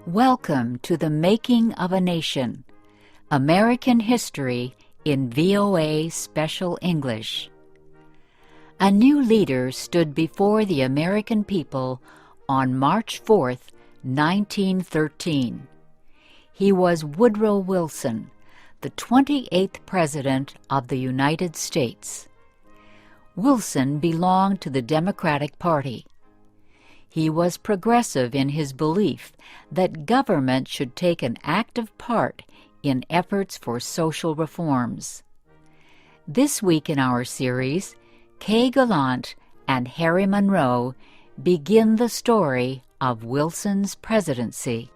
Welcome to the Making of a Nation, American History in VOA Special English. A new leader stood before the American people on March 4th, 1913. He was Woodrow Wilson, the 28th President of the United States. Wilson belonged to the Democratic Party. He was progressive in his belief that government should take an active part in efforts for social reforms. This week in our series, Kay Gallant and Harry Monroe begin the story of Wilson's presidency.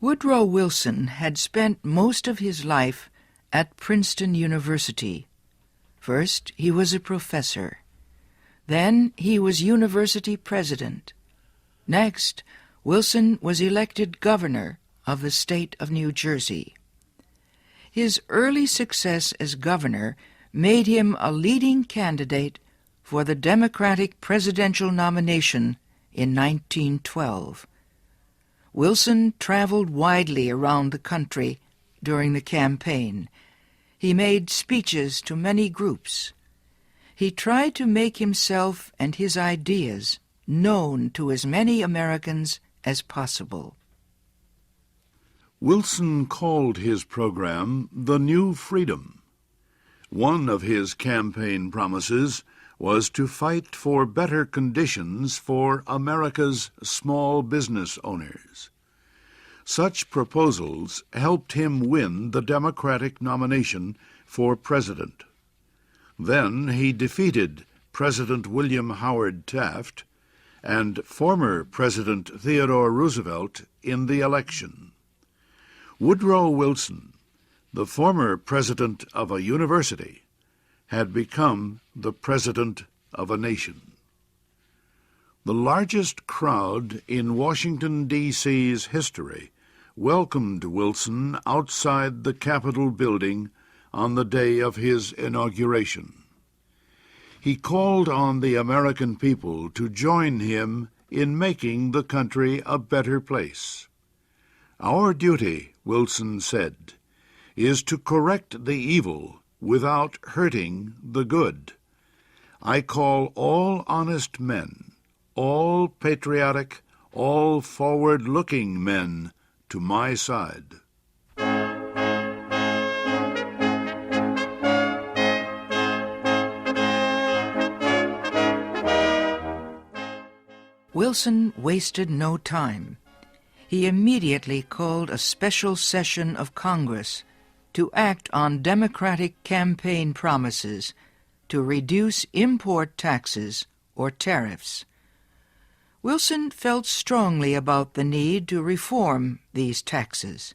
Woodrow Wilson had spent most of his life at Princeton University. First, he was a professor. Then he was university president. Next, Wilson was elected governor of the state of New Jersey. His early success as governor made him a leading candidate for the Democratic presidential nomination in 1912. Wilson traveled widely around the country during the campaign. He made speeches to many groups. He tried to make himself and his ideas known to as many Americans as possible. Wilson called his program the New Freedom. One of his campaign promises was to fight for better conditions for America's small business owners. Such proposals helped him win the Democratic nomination for president. Then he defeated President William Howard Taft and former President Theodore Roosevelt in the election. Woodrow Wilson, the former president of a university, had become the president of a nation. The largest crowd in Washington, D.C.'s history welcomed Wilson outside the Capitol building on the day of his inauguration. He called on the American people to join him in making the country a better place. "Our duty," Wilson said, "is to correct the evil without hurting the good. I call all honest men, all patriotic, all forward-looking men to my side." Wilson wasted no time. He immediately called a special session of Congress to act on Democratic campaign promises to reduce import taxes or tariffs. Wilson felt strongly about the need to reform these taxes.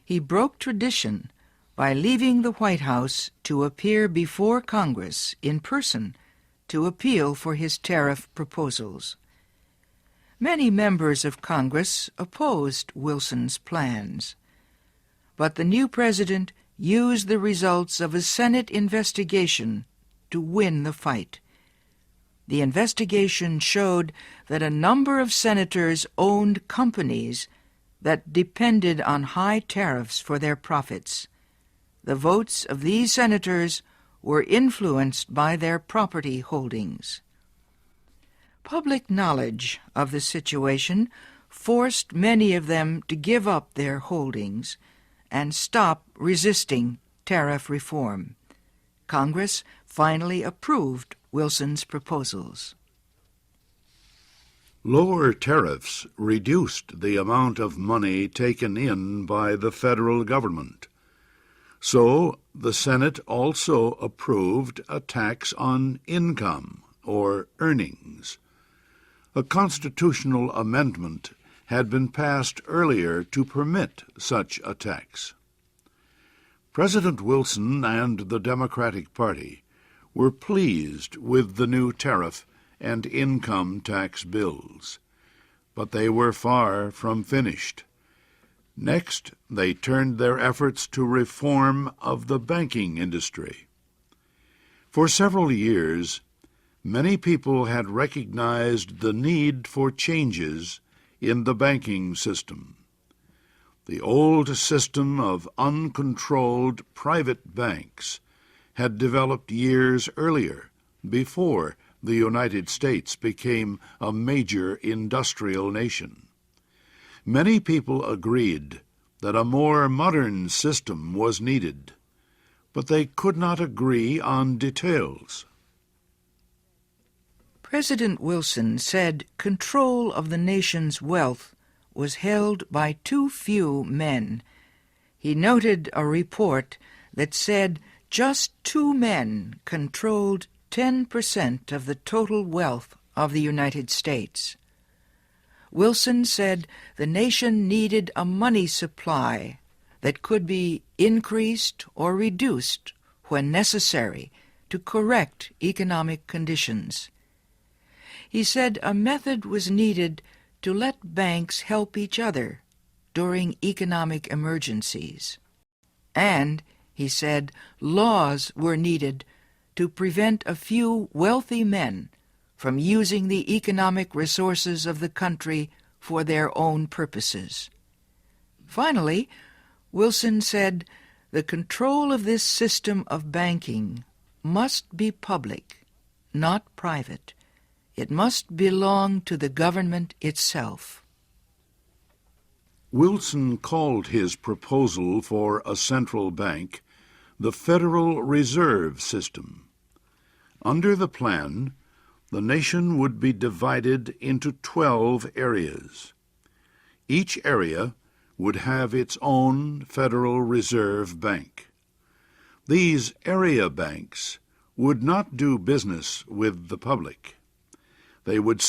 He broke tradition by leaving the White House to appear before Congress in person to appeal for his tariff proposals. Many members of Congress opposed Wilson's plans, but the new president used the results of a Senate investigation to win the fight. The investigation showed that a number of senators owned companies that depended on high tariffs for their profits. The votes of these senators were influenced by their property holdings. Public knowledge of the situation forced many of them to give up their holdings and stop resisting tariff reform. Congress finally approved Wilson's proposals. Lower tariffs reduced the amount of money taken in by the federal government. So the Senate also approved a tax on income or earnings. A constitutional amendment had been passed earlier to permit such a tax. President Wilson and the Democratic Party were pleased with the new tariff and income tax bills. But they were far from finished. Next, they turned their efforts to reform of the banking industry. For several years, many people had recognized the need for changes in the banking system. The old system of uncontrolled private banks had developed years earlier, before the United States became a major industrial nation. Many people agreed that a more modern system was needed, but they could not agree on details. President Wilson said control of the nation's wealth was held by too few men. He noted a report that said just 2 men controlled 10% of the total wealth of the United States. Wilson said the nation needed a money supply that could be increased or reduced when necessary to correct economic conditions. He said a method was needed to let banks help each other during economic emergencies. And, he said, laws were needed to prevent a few wealthy men from using the economic resources of the country for their own purposes. Finally, Wilson said the control of this system of banking must be public, not private. It must belong to the government itself. Wilson called his proposal for a central bank the Federal Reserve System. Under the plan, the nation would be divided into 12 areas. Each area would have its own Federal Reserve Bank. These area banks would not do business with the public. They would